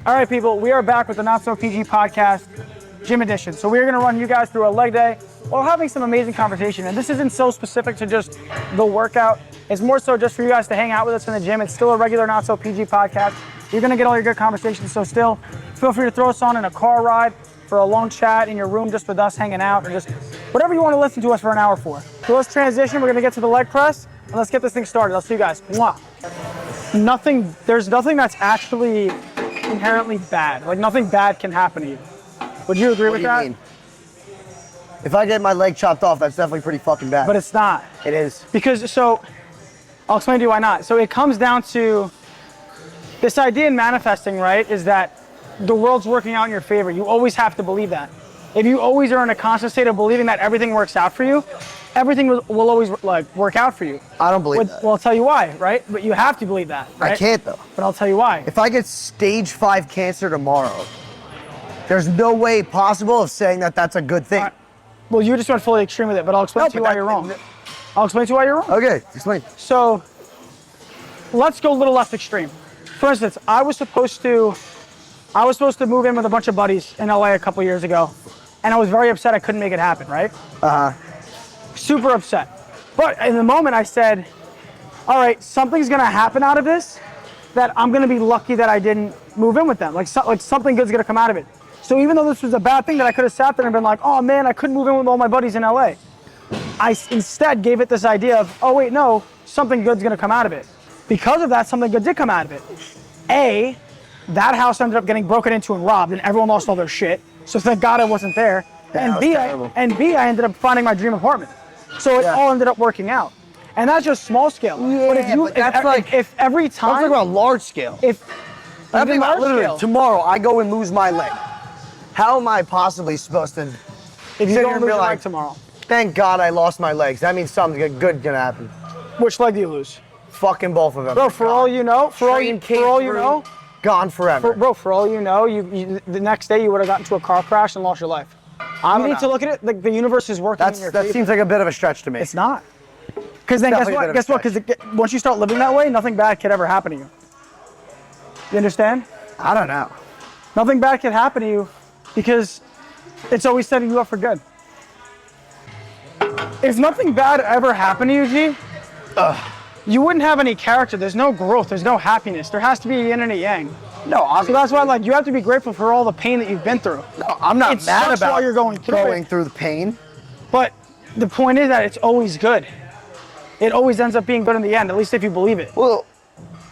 All right, people, we are back with the Not So PG podcast, gym edition. So we're gonna run you guys through a leg day while having some amazing conversation. And this isn't so specific to just the workout. It's more so just for you guys to hang out with us in the gym. It's still a regular Not So PG podcast. You're gonna get all your good conversations. So still, feel free to throw us on in a car ride, for a long chat in your room just with us hanging out, or just whatever you wanna listen to us for an hour for. So let's transition. We're gonna get to the leg press and let's get this thing started. I'll see you guys. Mwah. There's nothing that's actually inherently bad. Like, nothing bad can happen to you. Would you agree with that? What do you mean? If I get my leg chopped off, that's definitely pretty fucking bad. But it's not. It is. Because, so, I'll explain to you why not. So it comes down to this idea in manifesting, right, is that the world's working out in your favor. You always have to believe that. If you always are in a constant state of believing that everything works out for you, everything will always work out for you. I don't believe that. Well, I'll tell you why, right? But you have to believe that, right? I can't though. But I'll tell you why. If I get stage 5 cancer tomorrow, there's no way possible of saying that that's a good thing. Well, you just went fully extreme with it, but I'll explain to you why you're wrong. I'll explain to you why you're wrong. Okay, explain. So, let's go a little less extreme. For instance, I was supposed to move in with a bunch of buddies in LA a couple years ago, and I was very upset I couldn't make it happen, right? Super upset. But in the moment I said, all right, something's gonna happen out of this that I'm gonna be lucky that I didn't move in with them. Like something good's gonna come out of it. So even though this was a bad thing that I could have sat there and been like, oh man, I couldn't move in with all my buddies in LA. I instead gave it this idea of, oh wait, no, something good's gonna come out of it. Because of that, something good did come out of it. A, that house ended up getting broken into and robbed and everyone lost all their shit. So thank God I wasn't there. And B, I ended up finding my dream apartment. So it all ended up working out. And that's just small scale. Yeah, but if every time. I'm talking about large scale. Literally, tomorrow I go and lose my leg. How am I possibly supposed to? If you don't lose your leg tomorrow. Thank God I lost my legs. That means something good gonna happen. Which leg do you lose? Fucking both of them. Bro, for all you know, gone forever. Bro, for all you know, the next day you would have gotten into a car crash and lost your life. You need to look at it like the universe is working in your favor. That seems like a bit of a stretch to me. It's not. Because then guess what? Because once you start living that way, nothing bad could ever happen to you. You understand? I don't know. Nothing bad could happen to you because it's always setting you up for good. If nothing bad ever happened to you, G, you wouldn't have any character. There's no growth. There's no happiness. There has to be a yin and a yang. No, so that's why, like, you have to be grateful for all the pain that you've been through. No, I'm not mad about while you're going through the pain. But the point is that it's always good. It always ends up being good in the end, at least if you believe it. Well,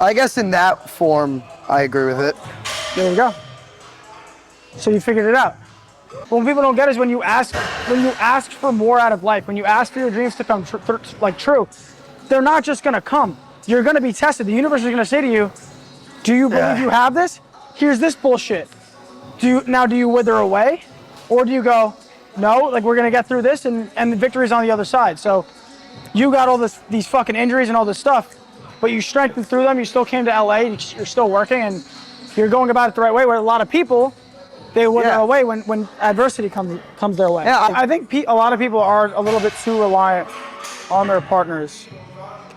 I guess in that form, I agree with it. There you go. So you figured it out. What people don't get is when you ask for more out of life, when you ask for your dreams to come true, they're not just gonna come. You're gonna be tested. The universe is gonna say to you, do you believe you have this? Here's this bullshit. Do you wither away? Or do you go, no, like we're gonna get through this and the victory's on the other side. So you got all these fucking injuries and all this stuff, but you strengthened through them, you still came to LA, you're still working and you're going about it the right way, where a lot of people, they wither away when adversity comes their way. Yeah, I think a lot of people are a little bit too reliant on their partners.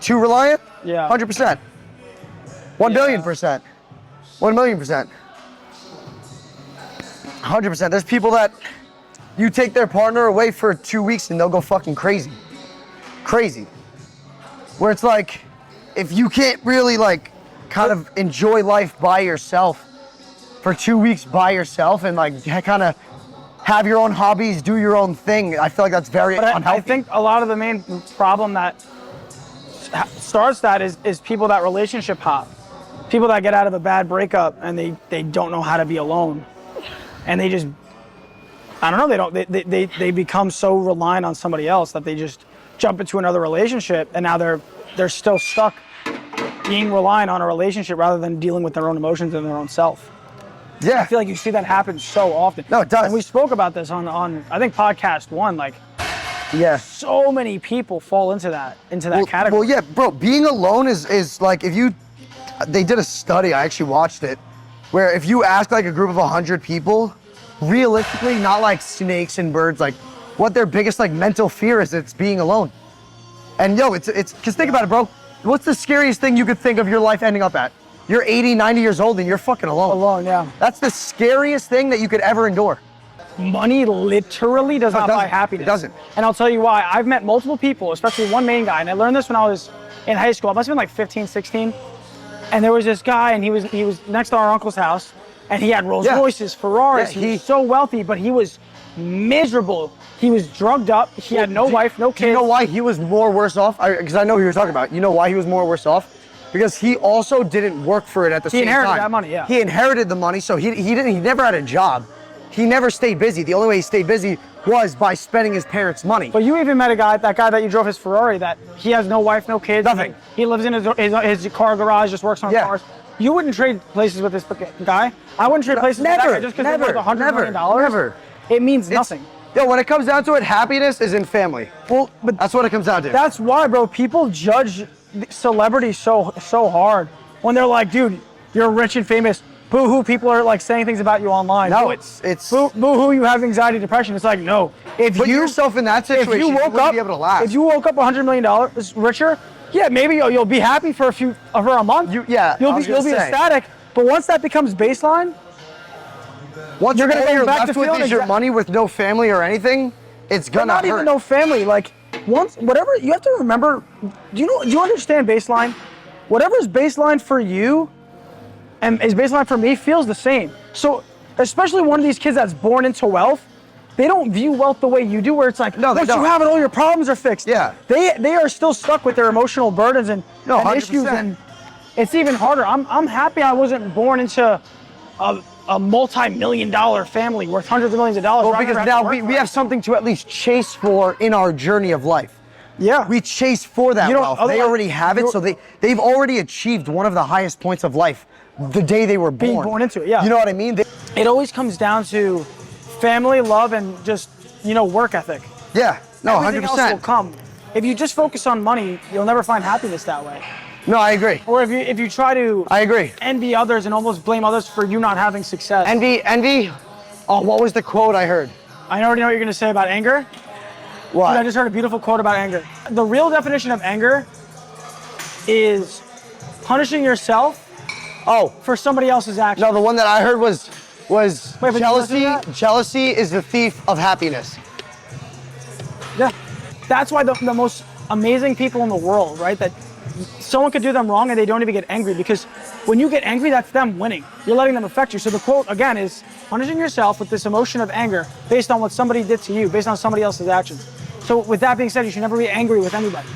Too reliant? Yeah. 100%. 1 billion%. 1 million%. 100%. There's people that you take their partner away for 2 weeks and they'll go fucking crazy. Crazy. Where it's like, if you can't really like kind of enjoy life by yourself for 2 weeks by yourself and like kind of have your own hobbies, do your own thing, I feel like that's very unhealthy. I think a lot of the main problem that starts that is people that relationship hop. People that get out of a bad breakup and they don't know how to be alone. And they just, I don't know, they become so reliant on somebody else that they just jump into another relationship and now they're still stuck being reliant on a relationship rather than dealing with their own emotions and their own self. Yeah. I feel like you see that happen so often. No, it does. And we spoke about this on I think podcast 1, like, yeah, so many people fall into that category. Well, yeah, bro, being alone is like, they did a study, I actually watched it, where if you ask like a group of 100 people, realistically, not like snakes and birds, like what their biggest like mental fear is, it's being alone. And yo, it's, cause think about it, bro. What's the scariest thing you could think of your life ending up at? you're 80, 90 years old and you're fucking alone. Alone, yeah. That's the scariest thing that you could ever endure. Money literally does not buy happiness. It doesn't. And I'll tell you why. I've met multiple people, especially one main guy, and I learned this when I was in high school. I must have been like 15, 16. And there was this guy, and he was next to our uncle's house, and he had Rolls Royces, Ferraris. Yeah, he was so wealthy, but he was miserable. He was drugged up. He had no wife, no kids. Do you know why he was more worse off? Because I know who you're talking about. You know why he was more worse off? Because he also didn't work for it at the same time. He inherited that money, yeah. He inherited the money, so he never had a job. He never stayed busy. The only way he stayed busy was by spending his parents' money. But you even met that guy that you drove his Ferrari, that he has no wife, no kids. Nothing. He lives in his car garage, just works on cars. You wouldn't trade places with this guy. I wouldn't trade places with that guy just because they're worth $100 million. Never. It means nothing. Yo, when it comes down to it, happiness is in family. Well, but that's what it comes down to. That's why, bro, people judge celebrities so hard. When they're like, dude, you're rich and famous. Boo-hoo, people are like saying things about you online. No, it's boo-hoo, you have anxiety, depression. It's like, no. If put yourself in that situation, you wouldn't be able to laugh. If you woke up $100 million richer, yeah, maybe you'll be happy for a month. You'll be ecstatic. But once that becomes baseline, once you're gonna go back to with feeling your money with no family or anything, it's gonna hurt. Not even no family. Like whatever you have to remember. Do you understand baseline? Whatever's baseline for you and is baseline for me feels the same. So especially one of these kids that's born into wealth, they don't view wealth the way you do, where it's like, no, once you have it, all your problems are fixed. Yeah. They are still stuck with their emotional burdens and issues, 100%. and it's even harder. I'm happy I wasn't born into a multi-million-dollar family worth hundreds of millions of dollars. Well, because now we have something to at least chase for in our journey of life. Yeah. We chase for that wealth. They already have it, so they've already achieved one of the highest points of life the day they were born. Being born into it, yeah. You know what I mean? It always comes down to family, love, and just, work ethic. Yeah, no, 100%. Everything else will come. If you just focus on money, you'll never find happiness that way. No, I agree. Or if you try to envy others and almost blame others for you not having success. Envy. Oh, what was the quote I heard? I already know what you're gonna say about anger. What? Dude, I just heard a beautiful quote about anger. The real definition of anger is punishing yourself for somebody else's action. No, the one that I heard was Wait, jealousy. Jealousy is the thief of happiness. Yeah, that's why the most amazing people in the world, right? That someone could do them wrong and they don't even get angry, because when you get angry, that's them winning. You're letting them affect you. So the quote, again, is punishing yourself with this emotion of anger based on what somebody did to you, based on somebody else's actions. So with that being said, you should never be angry with anybody.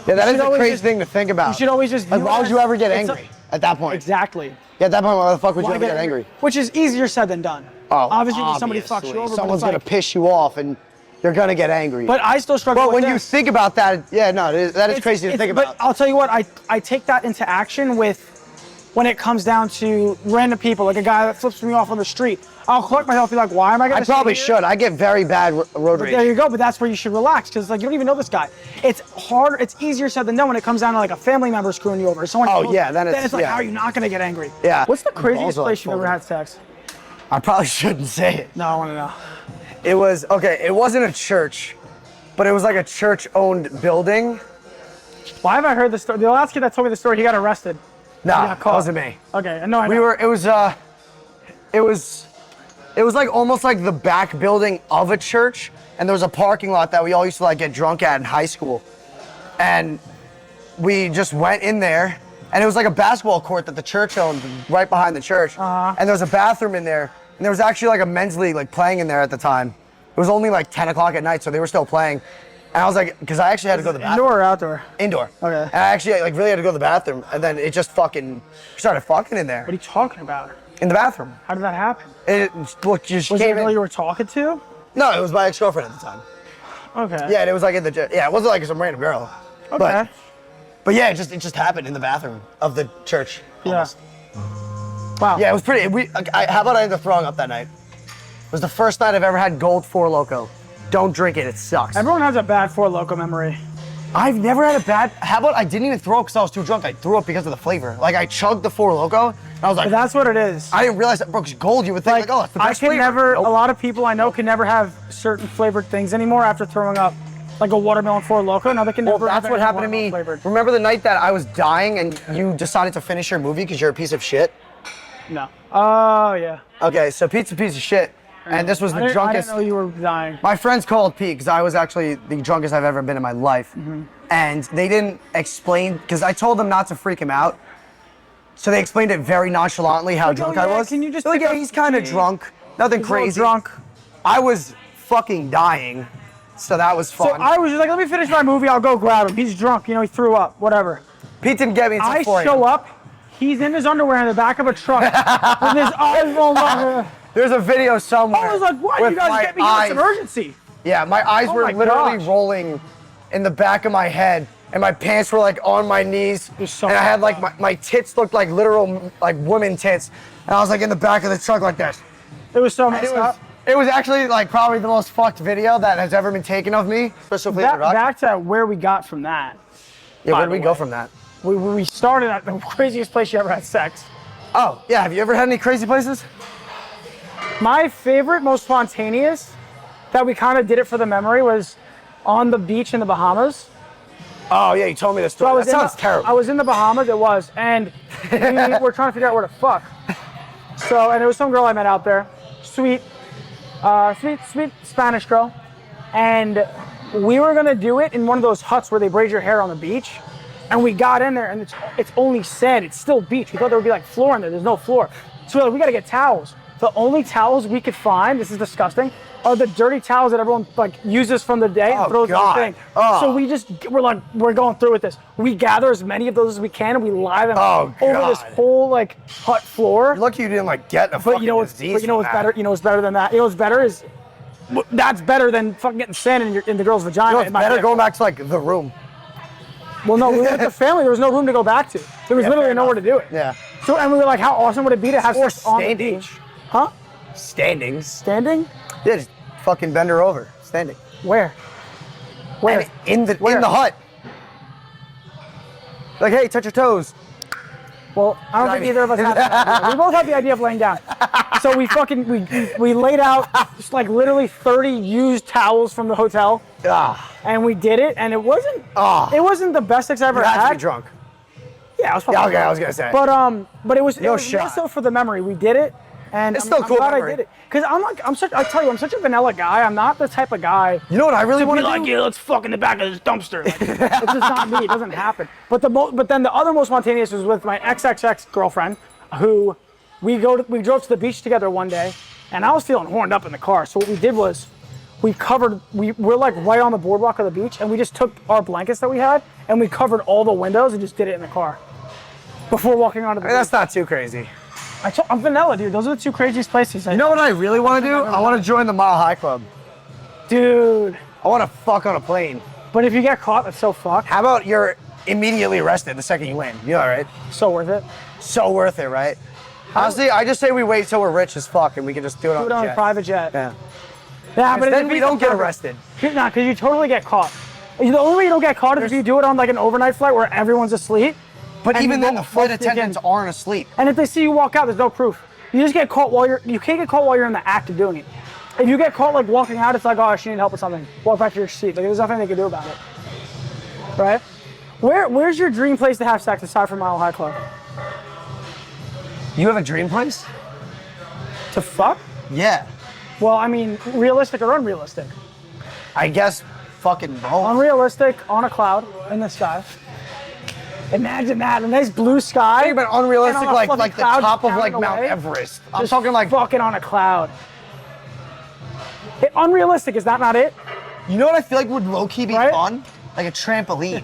Yeah, that is a crazy thing to think about. You should always just... Like, why would you ever get angry at that point? Exactly. Yeah, at that point, why the fuck would you ever get angry? Which is easier said than done. Oh, obviously somebody fucks you over. Someone's gonna piss you off and you're gonna get angry. But I still struggle with But when you think about that, that is crazy to think about. But I'll tell you what, I take that into action when it comes down to random people, like a guy that flips me off on the street. I'll collect myself and be like, why am I gonna I probably should. I get very bad road rage. There you go, but that's where you should relax, because like you don't even know this guy. It's harder, it's easier said than done when it comes down to like a family member screwing you over. Someone then it's like, how are you not gonna get angry? Yeah. What's the craziest place you've ever had sex? I probably shouldn't say it. No, I wanna know. It wasn't a church, but it was like a church-owned building. Why have I heard the story? The last kid that told me the story, he got arrested. No, that wasn't me. Okay, no, I know. It was like almost like the back building of a church, and there was a parking lot that we all used to like get drunk at in high school. And we just went in there, and it was like a basketball court that the church owned right behind the church. And there was a bathroom in there, and there was actually like a men's league like playing in there at the time. It was only like 10 o'clock at night, so they were still playing. And I was like, because I actually had to go to the bathroom. Indoor or outdoor? Indoor. Okay. And I actually like really had to go to the bathroom, and then it just started fucking in there. What are you talking about? In the bathroom. How did that happen? Was it a girl you were talking to? No, it was my ex-girlfriend at the time. Okay. Yeah, and it was like in the it wasn't like some random girl. Okay. But yeah, it just happened in the bathroom of the church. Almost. Yeah. Wow. Yeah, it was pretty. How about I ended up throwing up that night? It was the first night I've ever had Gold 4 Loco. Don't drink it, it sucks. Everyone has a bad 4 Loco memory. I've never had a bad, how about I didn't even throw up because I was too drunk. I threw up because of the flavor. Like I chugged the 4 Loco, and I was like. But that's what it is. I didn't realize that, bro, 'cause Gold, you would think oh, it's the best flavor. A lot of people I know can never have certain flavored things anymore after throwing up. like a watermelon Four Loko. No, they can Well, never. that's have what anything happened to me. watermelon flavored. Remember the night that I was dying and you decided to finish your movie because you're a piece of shit? No. Oh yeah. Okay, so Pete's a piece of shit. And this was the I drunkest. didn't know you were dying. My friends called Pete because I was actually the drunkest I've ever been in my life. And they didn't explain, because I told them not to freak him out. So they explained it very nonchalantly how Like, drunk oh, I yeah, was. can you just They're like, pick yeah, up he's kind of Pete? drunk. Nothing He's a little crazy. drunk. I was fucking dying. So that was So fun. I was just like, let me finish my movie. I'll go grab him. He's drunk. You know, he threw up. Whatever. Pete didn't get me until I 4 show a.m. up. He's in his underwear in the back of a truck with his eyes rolled up. There's a video somewhere. I was like, what? with You guys my get me here. It's eyes- emergency. Yeah, my eyes Oh were my literally gosh. rolling in the back of my head, and my pants were like on my knees, was so and I had fucked like my tits looked like literal like woman tits, and I was like in the back of the truck like this. It was so And messed up. it was actually like probably the most fucked video that has ever been taken of me. Special flavor rock. Back to where we got from that. Yeah, by where did the we go way. from that? We started at the craziest place you ever had sex. Oh, yeah, have you ever had any crazy places? My favorite, most spontaneous, that we kind of did it for the memory, was on the beach in the Bahamas. Oh yeah, you told me this So story. That sounds I terrible. was in the Bahamas, it was, and we were trying to figure out where to fuck. So, and it was some girl I met out there, sweet Spanish girl, and we were gonna do it in one of those huts where they braid your hair on the beach, and we got in there, and it's only sand, it's still beach. We thought there would be like floor in there. There's no floor, so we're like, we gotta get towels. The only towels we could find, this is disgusting, are the dirty towels that everyone like uses from the day and Oh, throws in the God. thing. Oh. So we're like, we're going through with this. We gather as many of those as we can, and we lie them Oh, over this God. whole like hut floor. You're lucky you didn't like get a But fucking you know what's disease. but you know from what's that. better? You know what's better than that? You know what's better is that's better than fucking getting sand in the girl's vagina. You know what's in my better dick. going back to like the room. Well, no, we were with the family. There was no room to go back to. There was Yeah, literally fair nowhere to do it. Yeah. So and we were like, how awesome would it be to have Or sex on the standing. beach? Huh? Standings. Standing? Yeah, just fucking bend her over. Standing. Where? Where? And in the Where? hut. Like, hey, touch your toes. Well, I don't think either of us had that idea. We both had the idea of laying down. So we laid out just like literally 30 used towels from the hotel, Ah, and we did it, and it wasn't Ah. it wasn't the best sex I ever you had had. to be drunk. Yeah, I was probably Yeah, okay, drunk. I was gonna say. But it was No more shot. so for the memory. We did it, and It's I'm, still a I'm cool glad memory. I did it. Cause I tell you, I'm such a vanilla guy. I'm not the type of guy You know what I really to want be to like, do? yeah, let's fuck in the back of this dumpster. Like, it's just not me. It doesn't happen. But then the other most spontaneous was with my XXX girlfriend, who we drove to the beach together one day, and I was feeling horned up in the car. So what we did was we're like right on the boardwalk of the beach, and we just took our blankets that we had and we covered all the windows and just did it in the car before walking onto the beach. That's not too crazy. I'm vanilla, dude. Those are the two craziest places. You know what I really want to do? I want to join the Mile High Club. Dude. I want to fuck on a plane. But if you get caught, that's so fucked. How about you're immediately arrested the second you land? You know, right? So worth it. So worth it, right? Honestly, I just say we wait till we're rich as fuck and we can just do it on Do it the on a jet. private jet. Yeah. Yeah, but Then we don't get arrested. Nah, because you totally get caught. The only way you don't get caught is if you do it on like an overnight flight where everyone's asleep. But And even you then, the won't flight sneak in. attendants aren't asleep. And if they see you walk out, there's no proof. You just get caught you can't get caught while you're in the act of doing it. If you get caught like walking out, it's like, oh, she need help with something. Walk back to your seat. Like there's nothing they can do about it. Right? Where's your dream place to have sex aside from Mile High Club? You have a dream place? To fuck? Yeah. Well, I mean, realistic or unrealistic? I guess fucking both. Unrealistic on a cloud in the sky. Imagine that, a nice blue sky. Think about unrealistic, and on a like fluffy the cloud top of just like pounding Mount away. Everest. I'm Just talking like, fucking on a cloud. Unrealistic, is that not it? you know what I feel like would low key be Right? fun? Like a trampoline.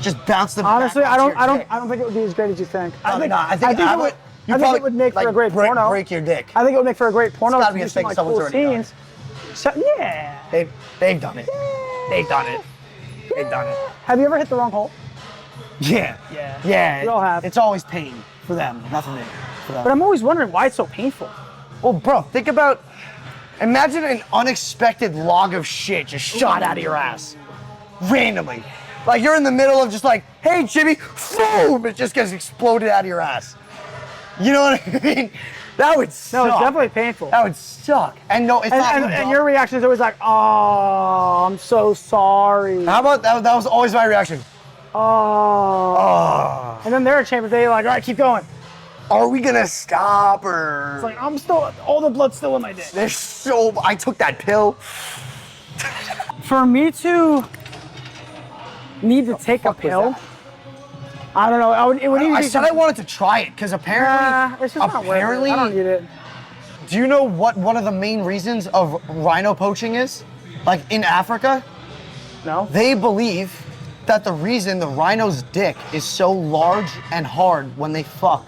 Just bounce them. Honestly, back I onto don't your dick. think it would be as great as you think. I think I it would. You I think probably, it would make like, for a great break, porno. break your dick. I think it would make for a great porno. It's gotta be to a do some, thing like, someone's cool already done. scenes. So, yeah. They've done it. They've done it. They've done it. Have you ever hit the wrong hole? Yeah. Yeah. Yeah. We all have. It's always pain for them, nothing for them. But I'm always wondering why it's so painful. Well, bro, think about, imagine an unexpected log of shit just shot out of your ass. Randomly. Like you're in the middle of just like, hey Jimmy, boom, it just gets exploded out of your ass. You know what I mean? That would suck. No, it's definitely painful. That would suck. And no, it's not. And your reaction is always like, oh, I'm so sorry. How about that? That was always my reaction. Oh. And then they're in chamber, they're like, all right, keep going. Are we gonna stop or? It's like, I'm still, all the blood's still in my dick. There's so, I took that pill. For me to need to take a pill, I don't know. It would I said I wanted to try it because apparently, it's just not worth it. I don't need it. Do you know what one of the main reasons of rhino poaching is? Like in Africa, No? they believe that the reason the rhino's dick is so large and hard when they fuck,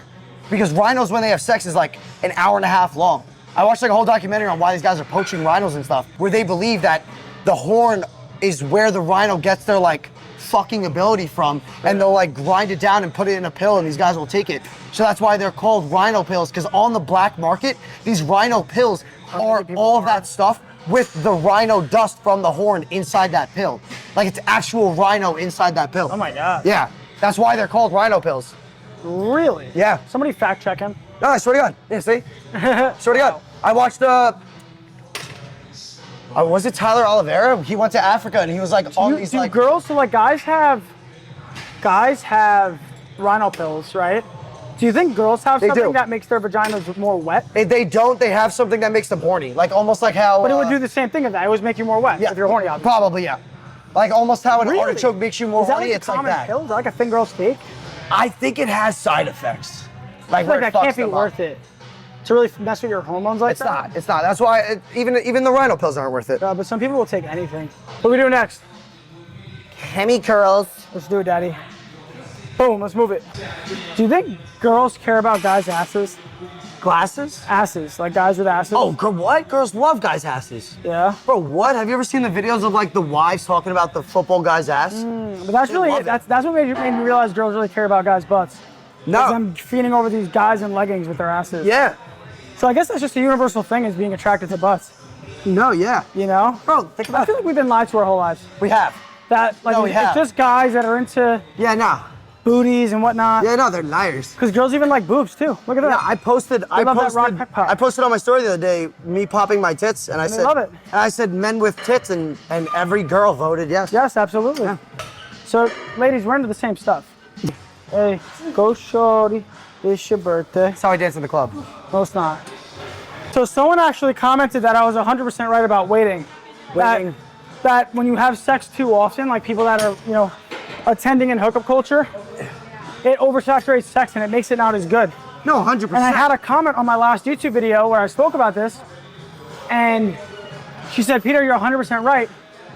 because rhinos when they have sex is like an hour and a half long. I watched like a whole documentary on why these guys are poaching rhinos and stuff, where they believe that the horn is where the rhino gets their like fucking ability from, and they'll like grind it down and put it in a pill, and these guys will take it. So that's why they're called rhino pills, because on the black market, these rhino pills are all of that stuff with the rhino dust from the horn inside that pill. Like it's actual rhino inside that pill. Oh my God. Yeah, that's why they're called rhino pills. Really? Yeah. Somebody fact check him. No, I swear to God. Yeah, see? Swear to God. I watched was it Tyler Oliveira? He went to Africa and he was like on these like girls, so like guys have rhino pills, right? Do you think girls have They something do. that makes their vaginas more wet? They don't. They have something that makes them horny, like almost like how. But it would do the same thing as that. It would make you more wet if you're horny, obviously. Probably, yeah. Like almost how an Really? artichoke makes you more Is that horny. like It's a like common that. pill? Is that like a thin girl's steak? I think it has side effects. I feel like that can't be worth it. To really mess with your hormones like It's that? not. It's not. That's why even the rhino pills aren't worth it. But some people will take anything. What do we do next? Hemi curls. Let's do it, daddy. Boom, let's move it. Do you think girls care about guys' asses? Glasses? Asses, like guys with asses? Oh, what? Girls love guys' asses. Yeah. Bro, what? Have you ever seen the videos of like the wives talking about the football guy's ass? But that's really love it. That's what made me realize girls really care about guys' butts. No. I'm feeding over these guys in leggings with their asses. Yeah. So I guess that's just a universal thing, is being attracted to butts. No, yeah. You know? Bro, think I about feel it. like we've been lied to our whole lives. We have. That like No, we it's have. just guys that are into Yeah, no. booties and whatnot. Yeah, no, they're liars. Because girls even like boobs too. Look at that. Yeah, I posted love that rock pep pop. I posted on my story the other day me popping my tits, and I said love it. And I said men with tits, and every girl voted yes. Yes, absolutely. Yeah. So, ladies, we're into the same stuff. Hey, go shorty, it's your birthday. That's how I dance in the club. No, it's not. So someone actually commented that I was 100% right about waiting. Waiting. That when you have sex too often, like people that are, attending in hookup culture, it oversaturates sex and it makes it not as good. No, 100%. And I had a comment on my last YouTube video where I spoke about this, and she said, Peter, you're 100% right.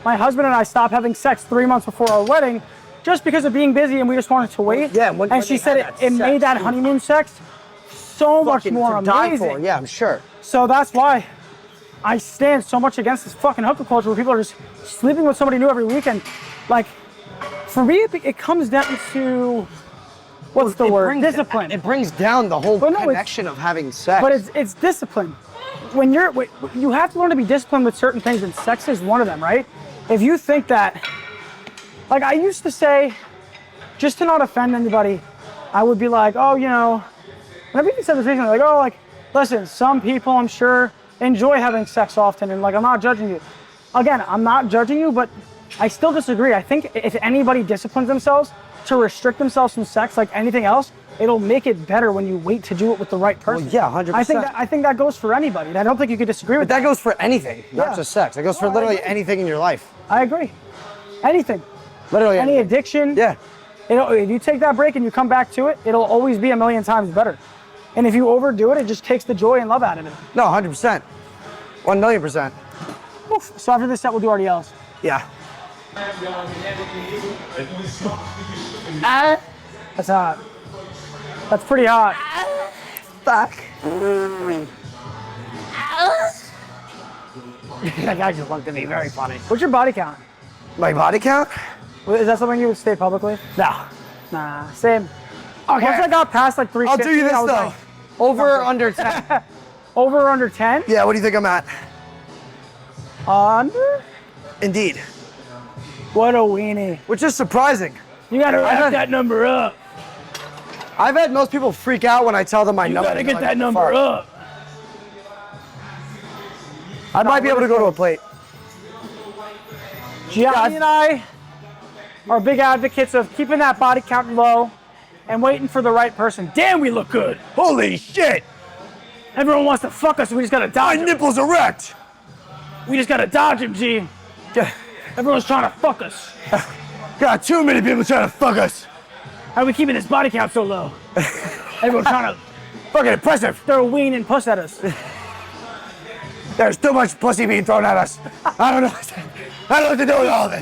My husband and I stopped having sex 3 months before our wedding just because of being busy, and we just wanted to wait. Yeah, when and she they said had that it made sex, that too. honeymoon sex so much Fucking more to die amazing. for. Yeah, I'm sure. So that's why I stand so much against this fucking hookup culture where people are just sleeping with somebody new every weekend. Like, for me, it comes down to, what's the word? Discipline. It brings down the whole But no, connection of having sex. But it's discipline. You have to learn to be disciplined with certain things, and sex is one of them, right? If you think that, like I used to say, just to not offend anybody, I would be like, oh, and I've even said this recently, like, oh, like, listen, some people I'm sure enjoy having sex often, and like, I'm not judging you. Again, I'm not judging you, but I still disagree. I think if anybody disciplines themselves to restrict themselves from sex like anything else, it'll make it better when you wait to do it with the right person. Well, yeah, 100%. I think that goes for anybody, and I don't think you could disagree with But that goes for anything, Yeah. not just sex. It goes for No, I literally agree. anything in your life. I agree. Anything. Literally Any anything. addiction. Yeah. If you take that break and you come back to it, it'll always be a million times better. And if you overdo it, it just takes the joy and love out of it. No, 100%. 1,000,000%. Oof. So after this set, we'll do RDLs. Yeah. That's hot. That's pretty hot. Fuck. That guy just looked at me very funny. What's your body count? My body count? Is that something you would state publicly? No. Nah, same. Okay. Once I got past like 360, I'll do you this I was though. like, Over or under 10? over or under 10? Yeah, what do you think I'm at? Under? Indeed. What a weenie. Which is surprising. You gotta I wrap had- that number up. I've had most people freak out when I tell them my You number. gotta They're get like, that "What the number fuck?" up. I might be able to go to a plate. Gianni and I are big advocates of keeping that body count low and waiting for the right person. Damn, we look good. Holy shit! Everyone wants to fuck us, we just gotta dodge My him. nipples erect! We just gotta dodge him, G. Everyone's trying to fuck us. Got too many people trying to fuck us. How are we keeping his body count so low? Everyone's trying to Fucking impressive. throw a ween and puss at us. There's too much pussy being thrown at us. I don't know. I don't know what to do with all of it.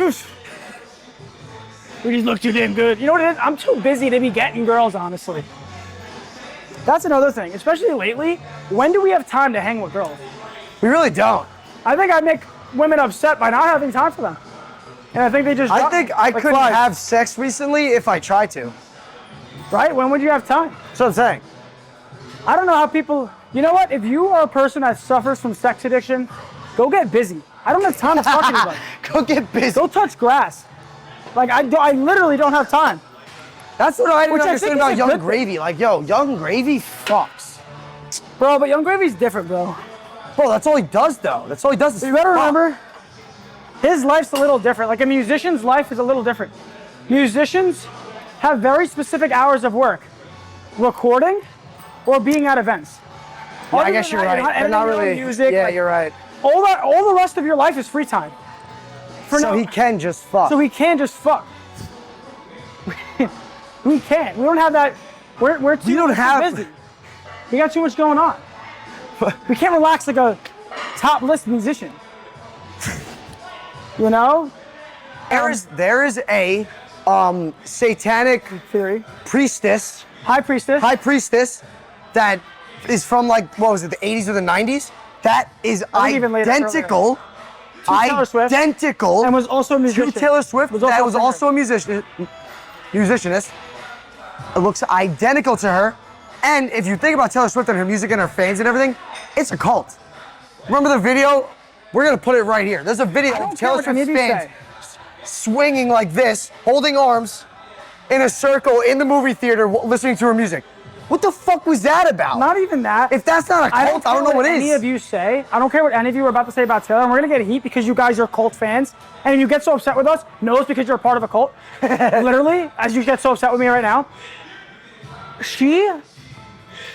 We just look too damn good. You know what it is? I'm too busy to be getting girls, honestly. That's another thing, especially lately. When do we have time to hang with girls? We really don't. I think I make women upset by not having time for them. And I think they just I think I like couldn't flies. have sex recently if I tried to. Right? When would you have time? That's what I'm saying. I don't know how people, you know what? If you are a person that suffers from sex addiction, go get busy. I don't have time to talk to anybody. Go get busy. Go touch grass. Like, I literally don't have time. That's what I didn't Which I understand think is about a Young good thing. Gravy. Like, yo, Young Gravy fucks. Bro, but Young Gravy's different, bro. Bro, that's all he does, though. That's all he does is You better fuck. remember, his life's a little different. Like a musician's life is a little different. Musicians have very specific hours of work. Recording or being at events. Yeah, Other I guess than you're that, right. You're not editing your own music. Yeah, like, you're right. all the rest of your life is free time. So he can just fuck. So he can just fuck. We can't. We don't have that. We're too, don't we're too have- busy. We got too much going on. We can't relax like a top list musician. You know? There is a satanic Theory. priestess, High priestess. high priestess, that is from like, what was it, the 80s or the 90s? That is I think even later, identical, Taylor Swift. identical And was also a musician. to Taylor Swift. Was That also was a singer. also a musicianist. It looks identical to her. And if you think about Taylor Swift and her music and her fans and everything, it's a cult. Remember the video? We're gonna put it right here. There's a video I don't of care Taylor what any Swift's of you fans say. swinging like this, holding arms in a circle in the movie theater listening to her music. What the fuck was that about? Not even that. If that's not a cult, I don't know what is. any of you say. I don't care what any of you are about to say about Taylor. And we're gonna get heat because you guys are cult fans. And if you get so upset with us, no, it's because you're a part of a cult. Literally, as you get so upset with me right now. She,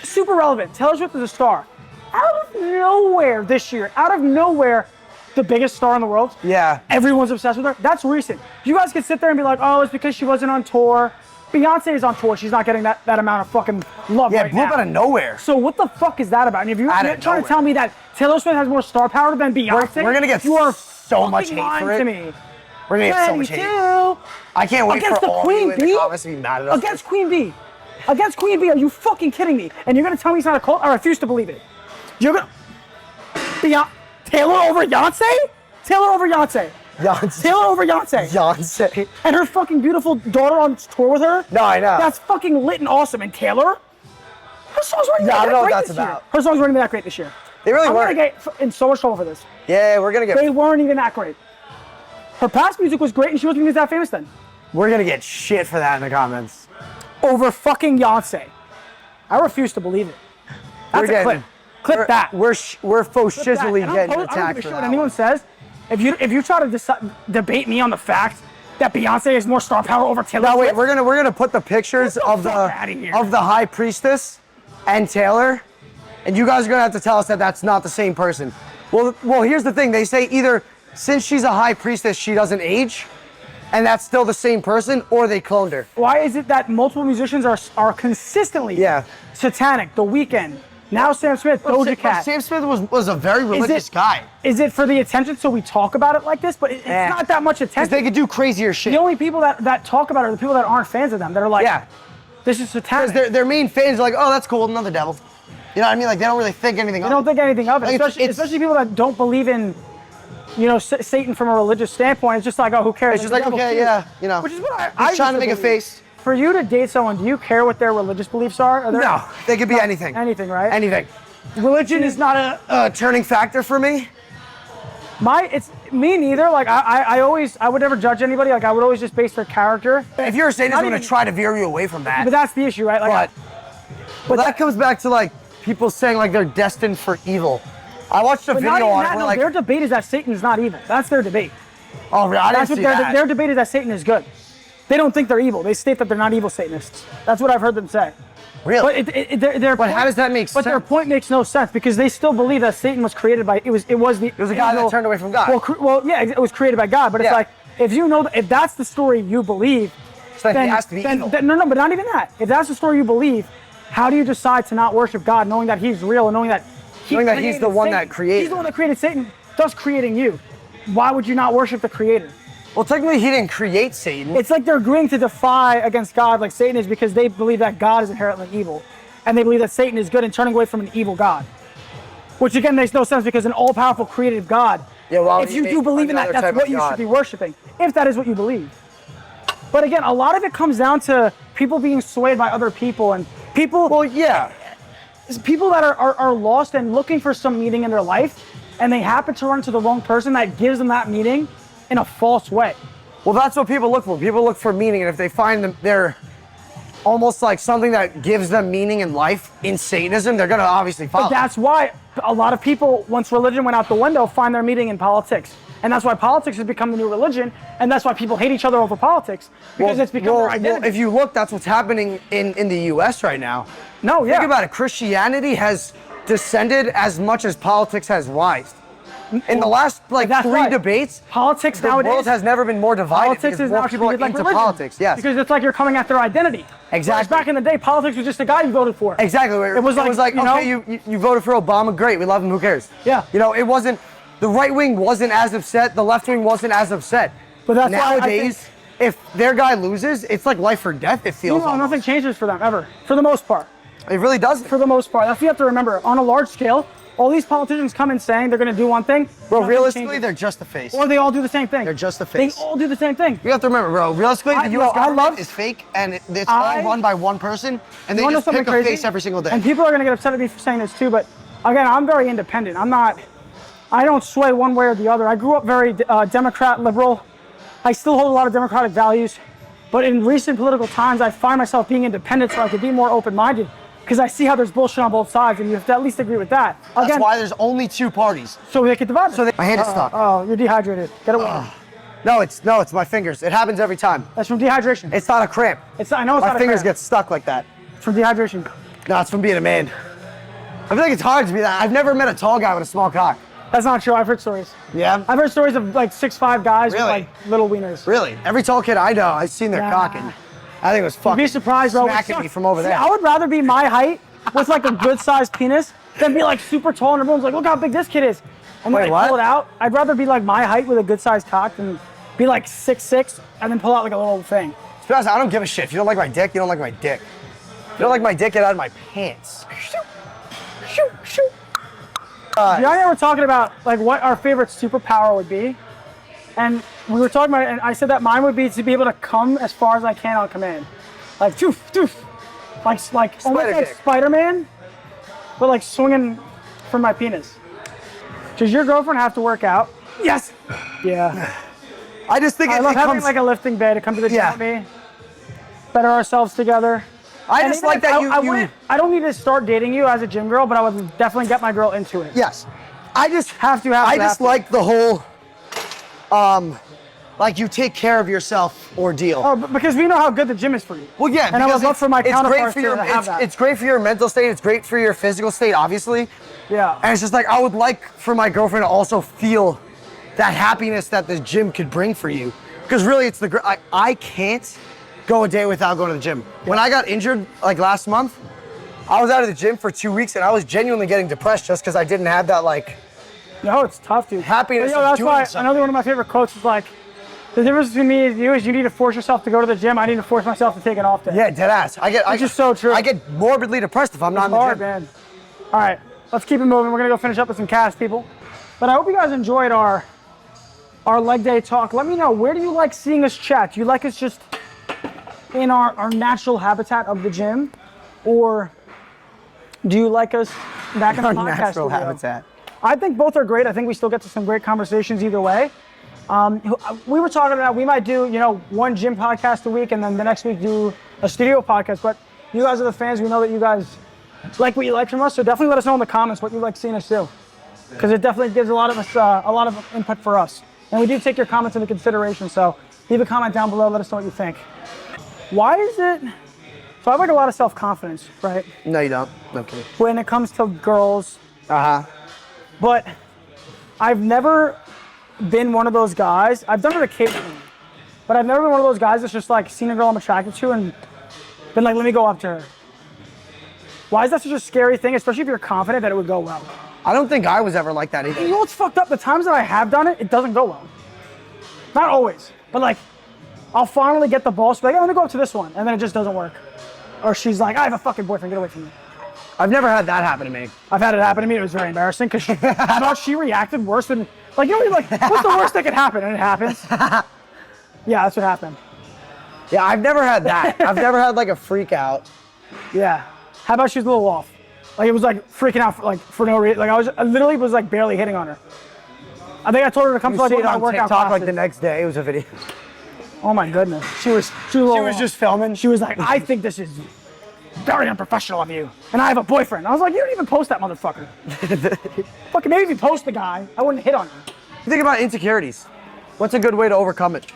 super relevant. Taylor Swift is a star. Out of nowhere this year, out of nowhere, the biggest star in the world. Yeah. Everyone's obsessed with her. That's recent. You guys can sit there and be like, oh, it's because she wasn't on tour. Beyonce is on tour. She's not getting that amount of fucking love Yeah, right blew up now. out of nowhere. So what the fuck is that about? And if you're Out of trying to nowhere. tell me that Taylor Swift has more star power than Beyonce, We're gonna get you are so much fucking hate lying for it. to me. We're gonna get so much hate. 22 I can't wait against for the all Queen you in the Bee? comments to be mad at us. Against Queen Bee. Against Queen Bee. Are you fucking kidding me? And you're gonna tell me it's not a cult? I refuse to believe it. You're gonna Taylor over Beyonce? Taylor over Beyonce. Beyonce. Taylor over Beyonce. Beyonce. And her fucking beautiful daughter on tour with her? No, I know. That's fucking lit and awesome. And Taylor? Her songs weren't even Yeah, I that don't know what great that's this year. about. Her songs weren't even that great this year. They really I'm weren't. gonna get in so much trouble for this. Yeah, we're gonna They get. weren't even that great. Her past music was great and she wasn't even that famous then. We're gonna get shit for that in the comments. Over fucking Beyonce. I refuse to believe it. That's We're a getting- clip. Clip that. We're faucishly Clip that. And getting I don't attacked give for a shit what that. anyone says. If you try to debate me on the fact that Beyonce has more star power over Taylor No, wait, Swift, we're gonna put the pictures Get the of the fuck outta here. high priestess and Taylor, and you guys are gonna have to tell us that that's not the same person. Well, here's the thing. They say either since she's a high priestess, she doesn't age, and that's still the same person, or they cloned her. why is it that multiple musicians are consistently satanic? The Weeknd, now Sam Smith, Doja Cat. Sam Smith was a very religious guy. Is it for the attention so we talk about it like this? But it's not that much Because attention. they could do crazier shit. The only people that talk about it are the people that aren't fans of them. That are like, Yeah. this is satanic. Because their main fans are like, oh, that's cool, another devil. You know what I mean? Like they don't really think anything I of don't it. think anything of it, Like, especially people that don't believe in, Satan from a religious standpoint. It's just like, oh, who cares? It's just like, The devil okay, cute. yeah, you know. Which is what I He's used trying to make a believe. face. For you to date someone, do you care what their religious beliefs are? No, they could be anything. Anything, right? Anything. Religion is not a turning factor for me. It's me neither. Like I would never judge anybody. Like I would always just base their character. If you're a Satanist, I'm Not gonna even- try to veer you away from that. But that's the issue, right? Like, But that comes back to like people saying like they're destined for evil. I watched a But not video even on that, it where no, like, their debate is that Satan is not evil. That's their debate. oh, really? I didn't That's what see that. their debate is, that Satan is good. They don't think they're evil. They state that they're not evil Satanists. That's what I've heard them say. Really? But how does that make sense? But their point makes no sense because they still believe that Satan was created by, it was It was a guy that turned away from God. Well, yeah, it was created by God. But it's Yeah. like, if that's the story you believe, So then he has to be evil. no, but not even that. If that's the story you believe, how do you decide to not worship God, knowing that He's real and knowing that he's the one that created? He's the one that created Satan, thus creating you. Why would you not worship the Creator? Well, technically, he didn't create Satan. It's like they're agreeing to defy against God like Satan is because they believe that God is inherently evil. And they believe that Satan is good and turning away from an evil God. Which again makes no sense because an all-powerful creative God, Yeah, well, if you do believe in that, that's what you should be worshiping. If that is what you believe. But again, a lot of it comes down to people being swayed by other people and people. Well, yeah. People that are lost and looking for some meaning in their life, and they happen to run into the wrong person that gives them that meaning in a false way. Well, that's what people look for. People look for meaning, and if they find them, they're almost like something that gives them meaning in life in Satanism, they're gonna obviously follow. But that's why a lot of people, once religion went out the window, find their meaning in politics. And that's why politics has become the new religion, and that's why people hate each other over politics, because it's become their identity. Well, if you look, that's what's happening in the U.S. right now. No, yeah. Think about it. Christianity has descended as much as politics has rised. In the last That's three right. debates, Politics the nowadays, world has never been more divided. politics because is more now people are treated like into religion. politics. Yes. Because it's like you're coming at their identity. Exactly. Whereas back in the day, politics was just a guy you voted for. Exactly. It was like, you know, okay, you voted for Obama, great, we love him, who cares? Yeah. You know, it wasn't, the right wing wasn't as upset, the left wing wasn't as upset. But that's why I nowadays, if their guy loses, it's like life or death, it feels almost. nothing changes for them ever, for the most part. It really doesn't. For the most part. That's what you have to remember. On a large scale, all these politicians come in saying they're going to do one thing. Bro, nothing realistically, changes. they're just a face. Or they all do the same thing. They're just a face. They all do the same thing. You have to remember, bro, realistically, the US government is fake, and it's all run by one person, and they You wanna just know pick something a crazy? face every single day. And people are going to get upset at me for saying this too, but again, I'm very independent. I don't sway one way or the other. I grew up very Democrat, liberal. I still hold a lot of democratic values, but in recent political times, I find myself being independent so I could be more open-minded because I see how there's bullshit on both sides, and you have to at least agree with that. That's why there's only two parties. So they can divide it. So my hand is stuck. Oh, you're dehydrated. Get away. No, it's my fingers. It happens every time. That's from dehydration. It's not a cramp. I know it's My not a fingers cramp. get stuck like that. It's from dehydration. No, it's from being a man. I feel like it's hard to be that. I've never met a tall guy with a small cock. That's not true. I've heard stories. Yeah? I've heard stories of like 6'5" guys with Really? like little wieners. Really? Every tall kid I know, I've seen their Nah. cock, and I think it was fucking You'd be surprised, bro. smacking me from over See, there. I would rather be my height with like a good sized penis than be like super tall and everyone's like, look how big this kid is. And then Wait, I what? pull it out. I'd rather be like my height with a good sized cock than be like 6'6" and then pull out like a little thing. To be honest, I don't give a shit. If you don't like my dick, you don't like my dick. If you don't like my dick, get out of my pants. Shoot, shoot. Johnny and I were talking about like what our favorite superpower would be. And we were talking about it, and I said that mine would be to be able to come as far as I can on command. Like, doof, doof. Like almost like dick. Spider-Man, but like swinging from my penis. Does your girlfriend have to work out? Yes. Yeah. I just think I it love having comes. like a lifting bed to come to the gym Yeah. with me. Better ourselves together. I And just even like if that I don't need to start dating you as a gym girl, but I would definitely get my girl into it. Yes. I just Have I just to. like the whole, like you take care of yourself ordeal. Oh, because we know how good the gym is for you. Well, yeah, and I would because love for my it's great counterparts for your to have that. it's great for your mental state. It's great for your physical state, obviously. Yeah. And it's just like I would like for my girlfriend to also feel that happiness that the gym could bring for you. Because really, it's I can't go a day without going to the gym. When I got injured like last month, I was out of the gym for 2 weeks, and I was genuinely getting depressed just because I didn't have that like. No, it's tough, dude. Happiness But, of that's doing why something. another one of my favorite quotes is like, the difference between me and you is you need to force yourself to go to the gym. I need to force myself to take an off day. Yeah, dead ass. Which is so true. I get morbidly depressed if I'm not in the Hard, gym. man. All right, let's keep it moving. We're gonna go finish up with some cast, people. But I hope you guys enjoyed our leg day talk. Let me know, where do you like seeing us chat? Do you like us just in our natural habitat of the gym, or do you like us back in the Our podcast natural studio? habitat. I think both are great. I think we still get to some great conversations either way. We were talking about, we might do, one gym podcast a week and then the next week do a studio podcast, but you guys are the fans. We know that you guys like what you like from us, so definitely let us know in the comments what you like seeing us do. because it definitely gives a lot of input for us. And we do take your comments into consideration, so leave a comment down below, let us know what you think. Why is it, so I have like a lot of self-confidence, right? No, you don't. Okay. When it comes to girls, Uh-huh. but I've never been one of those guys, I've done it occasionally, but I've never been one of those guys that's just like seen a girl I'm attracted to and been like, let me go up to her. Why is that such a scary thing, especially if you're confident that it would go well? I don't think I was ever like that either. You know what's fucked up? The times that I have done it, it doesn't go well. Not always, but like, I'll finally get the balls to be like, oh, let me go up to this one, and then it just doesn't work. Or she's like, I have a fucking boyfriend, get away from me. I've never had that happen to me. I've had it happen to me, it was very embarrassing, because I thought she reacted worse than, like, you know, like, what's the worst that could happen? And it happens. Yeah, that's what happened. Yeah, I've never had that. I've never had like a freak out. Yeah. How about she's a little off? Like, it was like freaking out for no reason. Like, I literally was like barely hitting on her. I think I told her to come to like See one it of my on workout TikTok classes. like the next day. It was a video. Oh my goodness. She was a little off. just filming. She was like, I think this is very unprofessional of you. And I have a boyfriend. I was like, you don't even post that motherfucker. Fucking maybe if you post the guy, I wouldn't hit on you. Think about insecurities. What's a good way to overcome it?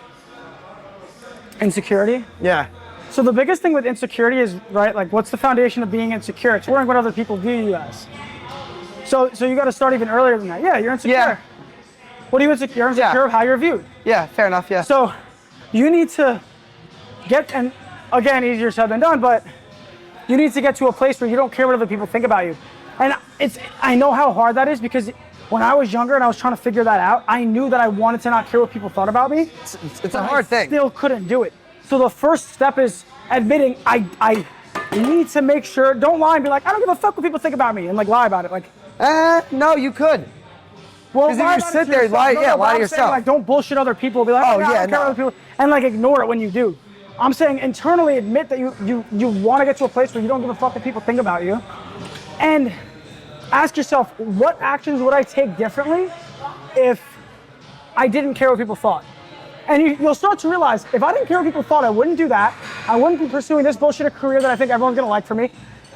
Insecurity? Yeah. So the biggest thing with insecurity is, right, like what's the foundation of being insecure? It's worrying what other people view you as. So you got to start even earlier than that. Yeah, you're insecure. Yeah. What are you insecure? You're insecure of how you're viewed. Yeah, fair enough, yeah. So you need to get, and again, easier said than done, but you need to get to a place where you don't care what other people think about you. And I know how hard that is, because when I was younger and I was trying to figure that out, I knew that I wanted to not care what people thought about me. It's a hard thing. Still couldn't do it. So the first step is admitting I need to make sure, don't lie and be like, I don't give a fuck what people think about me, and like lie about it. Like, no, you could. well, Because if lie you about sit it to there, yourself. lie, No, yeah, but lie to I'm saying, yourself. like, don't bullshit other people. Be like, Oh, I yeah, don't care no. what other people, and like ignore it when you do. I'm saying internally admit that you want to get to a place where you don't give a fuck what people think about you, and ask yourself, what actions would I take differently if I didn't care what people thought? And you'll start to realize, if I didn't care what people thought, I wouldn't do that. I wouldn't be pursuing this bullshit career that I think everyone's gonna like for me.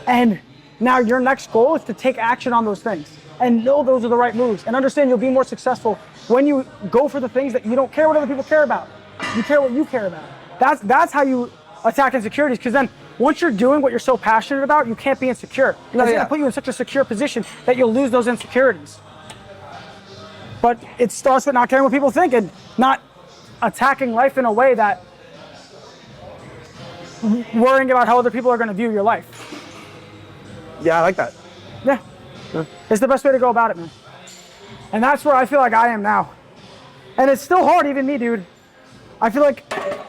And now your next goal is to take action on those things and know those are the right moves, and understand you'll be more successful when you go for the things that you don't care what other people care about. You care what you care about. That's how you attack insecurities, because then once you're doing what you're so passionate about, you can't be insecure. No, It's yeah. gonna put you in such a secure position that you'll lose those insecurities. But it starts with not caring what people think and not attacking life in a way that worrying about how other people are gonna view your life. Yeah, I like that. Yeah. It's the best way to go about it, man. And that's where I feel like I am now. And it's still hard, even me, dude. I feel like,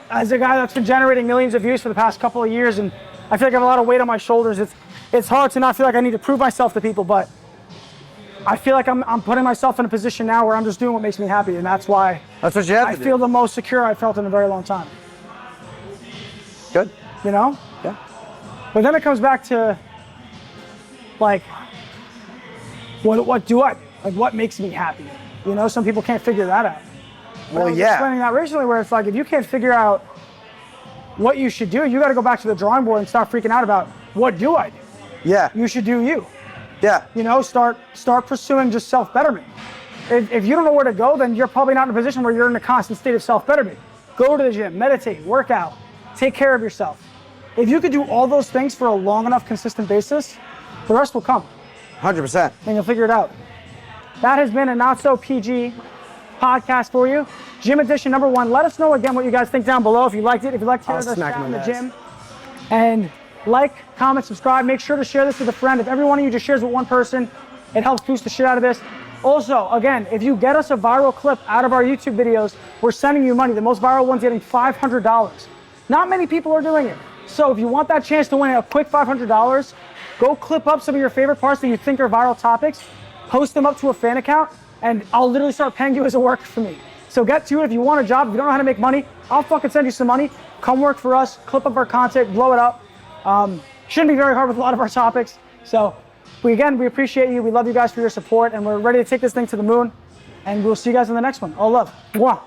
as a guy that's been generating millions of views for the past couple of years, and I feel like I have a lot of weight on my shoulders, it's hard to not feel like I need to prove myself to people, but I feel like I'm putting myself in a position now where I'm just doing what makes me happy, and that's why That's what you have I to do. feel the most secure I've felt in a very long time. Good. You know? Yeah. But then it comes back to, like, what do I, like, what makes me happy? You know, some people can't figure that out. But I Well, was yeah. explaining that recently, where it's like, if you can't figure out what you should do, you got to go back to the drawing board and start freaking out about, what do I do? Yeah. You should do you. Yeah. You know, start pursuing just self-betterment. If you don't know where to go, then you're probably not in a position where you're in a constant state of self-betterment. Go to the gym, meditate, work out, take care of yourself. If you could do all those things for a long enough, consistent basis, the rest will come, 100%. and you'll figure it out. That has been a Not So PG podcast for you. Gym edition number 1. Let us know again what you guys think down below. If you liked it, if you liked hearing us smack chat him in in the the gym. And like, comment, subscribe. Make sure to share this with a friend. If every one of you just shares with one person, it helps boost the shit out of this. Also, again, if you get us a viral clip out of our YouTube videos, we're sending you money. The most viral one's getting $500. Not many people are doing it. So if you want that chance to win a quick $500, go clip up some of your favorite parts that you think are viral topics, post them up to a fan account, and I'll literally start paying you as a worker for me. So get to it. If you want a job, if you don't know how to make money, I'll fucking send you some money. Come work for us, clip up our content, blow it up. Shouldn't be very hard with a lot of our topics. So we appreciate you. We love you guys for your support, and we're ready to take this thing to the moon. And we'll see you guys in the next one. All love. Mwah.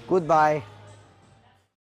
Goodbye.